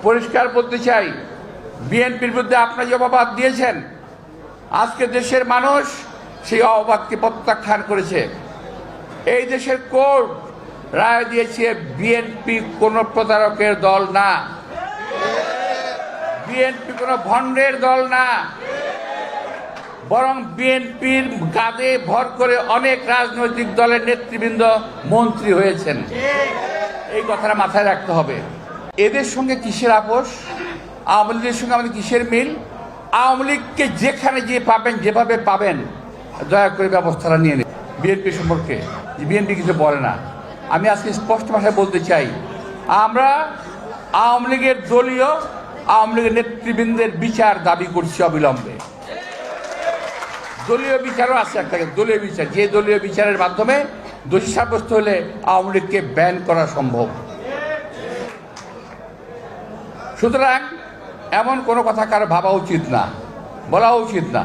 পরিষ্কার বলতে চাই, বিএনপির বিরুদ্ধে আপনারা যে অপবাদ দিয়েছেন, আজকে দেশের মানুষ সেই অপবাদকে প্রত্যাখ্যান করেছে। এই দেশের কোর্ট রায় দিয়েছে বিএনপি কোনো প্রতারকের দল না, বিএনপি কোনো ভণ্ডের দল না, বরং বিএনপির কাঁধে ভর করে অনেক রাজনৈতিক দলের নেতৃবৃন্দ মন্ত্রী হয়েছেন। এই কথাটা মাথায় রাখতে হবে। এদের সঙ্গে কিসের আপোষ? আওয়ামী লীগের সঙ্গে আমাদের কিসের মিল? আওয়ামী লীগকে যেখানে যে পাবেন, যেভাবে পাবেন, দয়া করে ব্যবস্থাটা নিয়ে নিন। বিএনপি সম্পর্কে বিএনপি কিছু বলে না। আমি আজকে স্পষ্ট ভাষায় বলতে চাই, আমরা আওয়ামী লীগের আওয়ামী লীগের নেতৃবৃন্দের বিচার দাবি করছি অবিলম্বে। দলীয় বিচারও আছে, একটা দলীয় বিচার, যে দলীয় বিচারের মাধ্যমে দোষী সাব্যস্ত হলে আওয়ামী লীগকে ব্যান করা সম্ভব। সুতরাং এমন কোনো কথা কারো ভাবা উচিত না, বলা উচিত না।